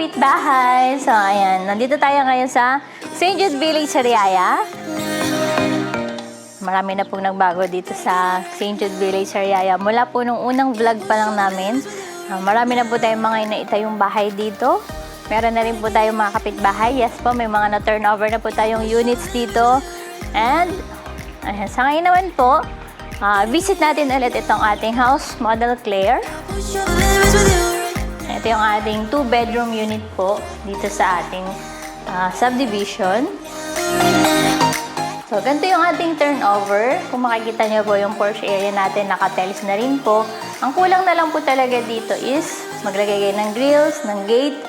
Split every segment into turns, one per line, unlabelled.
kapitbahay! So, ayan. Nandito tayo ngayon sa St. Jude Village, Sariaya. Marami na pong nagbago dito sa St. Jude Village, Sariaya. Mula po nung unang vlog pa lang namin. Marami na po tayong mga inaitayong bahay dito. Meron na rin po tayong mga kapitbahay. Yes po, may mga na-turnover na po tayong units dito. And, ayan, sa ngayon naman po, visit natin ulit itong ating house, Model Claire. Ito yung ating 2-bedroom unit po dito sa ating subdivision. So, ganito yung ating turnover. Kung makikita nyo po yung porch area natin, naka-tiles na rin po. Ang kulang na lang po talaga dito is maglagay kayo ng grills, ng gate.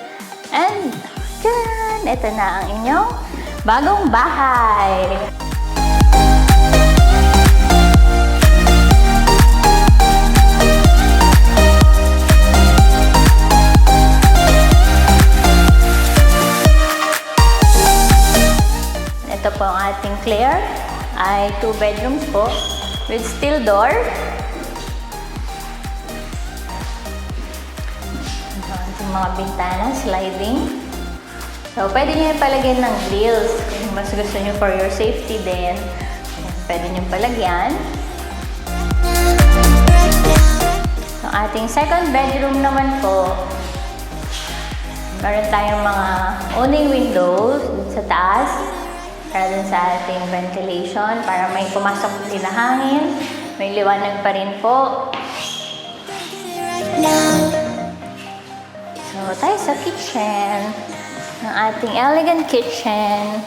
And, tcharan! Ito na ang inyong bagong bahay. Ito po ang ating Claire, ay 2 bedrooms po with steel door. Ito ang ating mga bintana, sliding. So, pwede nyo yung palagyan ng grills kung mas gusto nyo for your safety din. Pwede nyo palagyan. So, ating second bedroom naman po, meron tayong mga awning windows sa taas. Para dun sa ating ventilation, para may pumasok din na hangin, may liwanag pa rin po. So, tayo sa kitchen, ng ating elegant kitchen,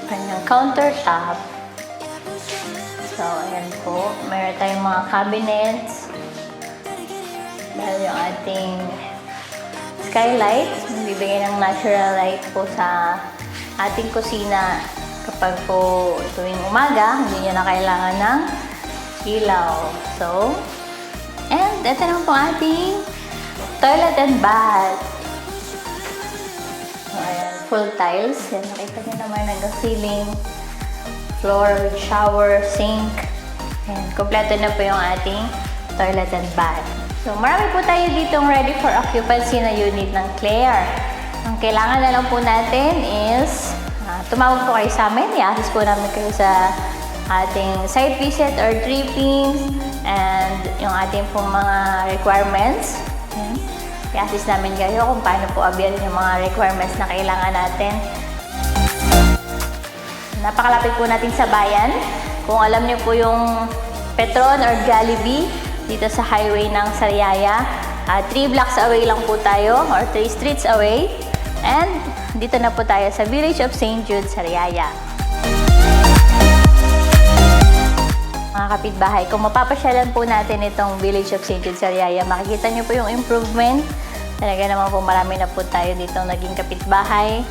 kanyang countertop. So, ayan po, mayroon tayong mga cabinets, dahil yung ating skylight, bibigyan ng natural light po sa ating kusina kapag po tuwing umaga, hindi nyo na kailangan ng ilaw. So, and ito naman po ating toilet and bath. So, ayan, full tiles. Yan, nakita nyo naman hanggang floor with shower, sink. And kompleto na po yung ating toilet and bath. So, marami po tayo ditong ready for occupancy na unit ng Claire. Ang kailangan na lang po natin is tumawag po kayo sa amin. I-assist po namin kayo sa ating site visit or trippings and yung ating pong mga requirements. I-assist namin kayo kung paano po avail yung mga requirements na kailangan natin. Napakalapit po natin sa bayan. Kung alam niyo po yung Petron or Jollibee dito sa highway ng Sariaya, 3 blocks away lang po tayo or 3 streets away. And dito na po tayo sa Village of St. Jude, Sariaya. Mga kapitbahay, kung mapapasyalan po natin itong Village of St. Jude, Sariaya, makikita nyo po yung improvement. Talaga naman po marami na po tayo dito naging kapitbahay.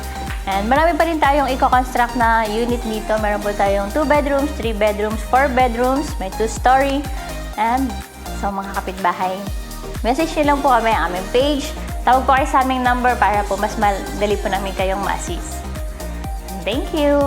And marami pa rin tayong i-construct na unit dito. Meron po tayong 2 bedrooms, 3 bedrooms, 4 bedrooms, may 2-story. And so mga kapitbahay, message nyo lang po kami ang aming page. Tawag po kayo sa aming number para po mas madali po namin kayong ma-assist. Thank you!